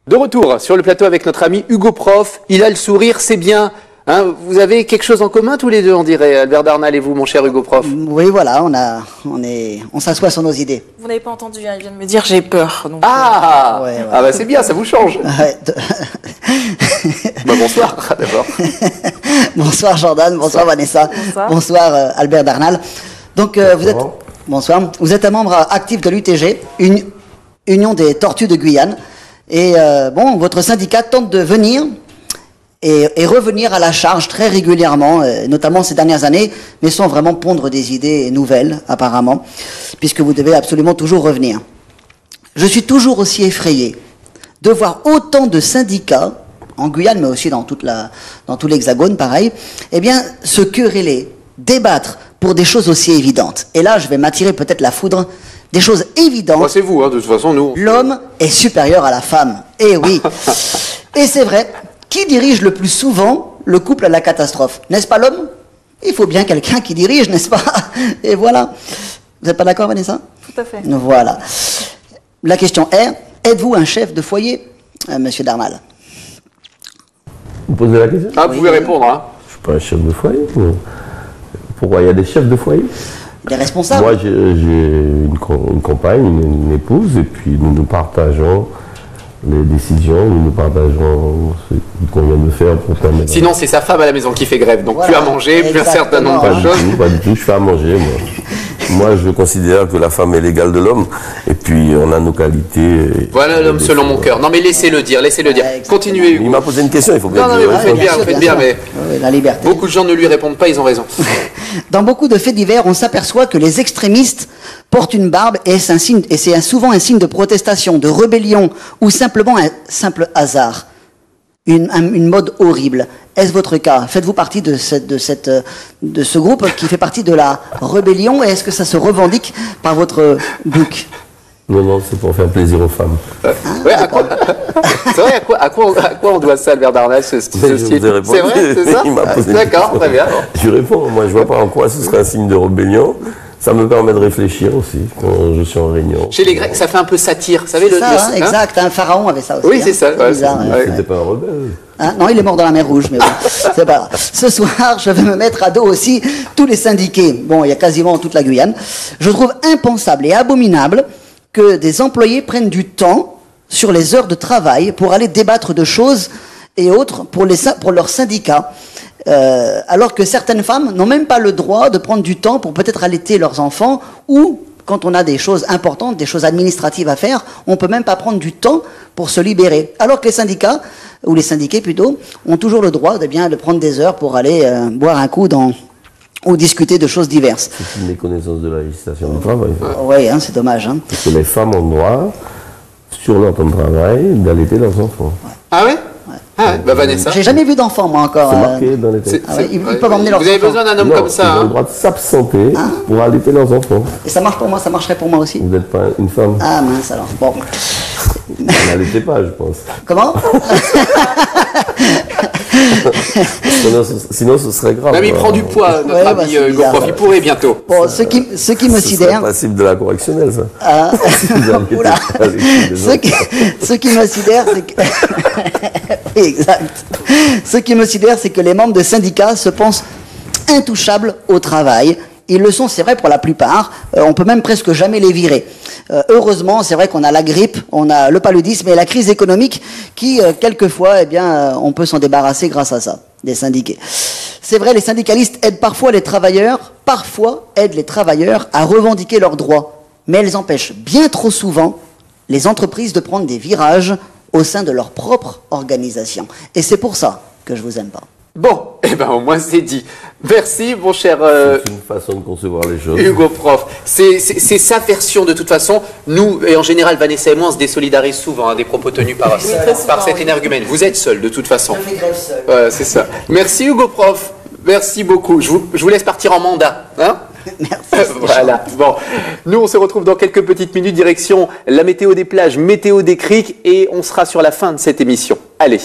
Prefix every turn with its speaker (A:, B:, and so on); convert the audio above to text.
A: De retour sur le plateau avec notre ami Hugo Prof. Il a le sourire, c'est bien. Hein, vous avez quelque chose en commun tous les deux, on dirait, Albert Darnal et vous, mon cher Hugo Prof.
B: Oui, voilà, on s'assoit sur nos idées.
C: Vous n'avez pas entendu, hein, il vient de me dire j'ai peur. Donc,
A: ouais. Ah bah c'est bien, ça vous change.
B: Ouais,
A: bah, bonsoir d'abord.
B: Bonsoir Jordan, bonsoir Vanessa, bonsoir Albert Darnal. Donc vous êtes un membre actif de l'UTG, Union des Tortues de Guyane. Et votre syndicat tente de venir et revenir à la charge très régulièrement, notamment ces dernières années, mais sans vraiment pondre des idées nouvelles, apparemment, puisque vous devez absolument toujours revenir. Je suis toujours aussi effrayé de voir autant de syndicats, en Guyane, mais aussi dans tout l'Hexagone, pareil, se quereller, débattre pour des choses aussi évidentes. Et là, je vais m'attirer peut-être la foudre. Des choses évidentes.
A: Moi, c'est vous, hein, de toute façon, nous.
B: L'homme est supérieur à la femme. Eh oui. Et c'est vrai. Qui dirige le plus souvent le couple à la catastrophe? N'est-ce pas l'homme? Il faut bien quelqu'un qui dirige, n'est-ce pas? Et voilà. Vous n'êtes pas d'accord, Vanessa?
C: Tout à fait.
B: Voilà. La question est, êtes-vous un chef de foyer, monsieur Darnal?
D: Vous posez la question?
A: Ah, vous pouvez répondre, hein.
D: Je ne suis pas un chef de foyer. Pourquoi il y a des chefs de foyer?
B: Des responsables.
D: Moi, j'ai une compagne, une épouse, et puis nous partageons les décisions, nous partageons ce qu'on vient de faire pour permettre...
A: Sinon, c'est sa femme à la maison qui fait grève, donc voilà, plus à manger, plus un certain nombre de choses.
D: Pas du tout, je fais à manger, moi. Moi, je considère que la femme est l'égale de l'homme, et puis on a nos qualités.
A: Voilà l'homme selon mon cœur. Non, mais laissez-le dire, laissez-le dire. Continuez, Hugo.
D: Il m'a posé une question, il faut bien
A: dire. Non, mais vous faites bien, mais
B: la liberté.
A: Beaucoup de gens ne lui répondent pas, ils ont raison.
B: Dans beaucoup de faits divers, on s'aperçoit que les extrémistes portent une barbe et c'est souvent un signe de protestation, de rébellion ou simplement un simple hasard. Une mode horrible. Est-ce votre cas? Faites-vous partie de ce groupe qui fait partie de la rébellion et est-ce que ça se revendique par votre bouc?
D: Non, c'est pour faire plaisir aux femmes.
A: Ouais, c'est vrai, à quoi on doit ça, Albert Darnal, ce style? C'est vrai, c'est ça? D'accord, très bien.
D: Je réponds, moi je vois pas en quoi ce serait un signe de rébellion. Ça me permet de réfléchir aussi quand je suis en réunion.
A: Chez les Grecs, ça fait un peu satire, vous savez?
B: Exact, un pharaon avait ça aussi.
A: Oui, c'est ça.
D: Ouais, c'était pas un rebelle.
B: Non, il est mort dans la mer Rouge, mais bon, c'est pas grave. Ce soir, je vais me mettre à dos aussi tous les syndiqués. Bon, il y a quasiment toute la Guyane. Je trouve impensable et abominable que des employés prennent du temps sur les heures de travail pour aller débattre de choses et autres pour leur syndicat. Alors que certaines femmes n'ont même pas le droit de prendre du temps pour peut-être allaiter leurs enfants ou, quand on a des choses importantes, des choses administratives à faire, on ne peut même pas prendre du temps pour se libérer. Alors que les syndicats, ou les syndiqués plutôt, ont toujours le droit de prendre des heures pour aller boire un coup ou discuter de choses diverses.
D: C'est une méconnaissance de la législation du travail.
B: Oui, c'est dommage.
D: Parce que les femmes ont le droit, sur leur temps de travail, d'allaiter leurs enfants.
A: Ouais. Ah ouais? Ah, bah Vanessa.
B: J'ai jamais vu d'enfant, moi, encore.
D: C'est marqué dans les textes.
B: Ils peuvent emmener leurs enfants.
A: Vous avez besoin d'un homme comme ça.
D: Ils ont le droit de s'absenter pour allaiter leurs enfants.
B: Et ça marche pour moi, ça marcherait pour moi aussi.
D: Vous n'êtes pas une femme.
B: Ah mince alors. Bon.
D: Vous n'allaitez pas, je pense.
B: Comment?
D: Sinon, ce serait grave.
A: Non, mais il prend du poids, notre ami Hugo Prof. Il pourrait bientôt.
B: Bon, ce qui me sidère.
D: C'est passible de la correctionnelle, ça.
B: Ce qui me sidère, c'est que. Exact. Ce qui me sidère, c'est que les membres de syndicats se pensent intouchables au travail. Ils le sont, c'est vrai, pour la plupart. On peut même presque jamais les virer. Heureusement, c'est vrai qu'on a la grippe, on a le paludisme et la crise économique qui, quelquefois, on peut s'en débarrasser grâce à ça, des syndiqués. C'est vrai, les syndicalistes aident parfois les travailleurs à revendiquer leurs droits. Mais elles empêchent bien trop souvent les entreprises de prendre des virages au sein de leur propre organisation. Et c'est pour ça que je vous aime pas.
A: Bon, au moins c'est dit. Merci, mon cher
D: c'est une façon de concevoir les choses.
A: Hugo Prof. C'est sa version de toute façon. Nous, et en général, Vanessa et moi, on se désolidarise souvent des propos tenus par cet énergumène. Vous êtes seul de toute façon.
B: Je fais grève seul.
A: C'est ça. Merci Hugo Prof. Merci beaucoup. Je vous laisse partir en mandat. Hein?
B: Merci.
A: Voilà. Bon, nous on se retrouve dans quelques petites minutes, direction la météo des plages, météo des criques, et on sera sur la fin de cette émission. Allez.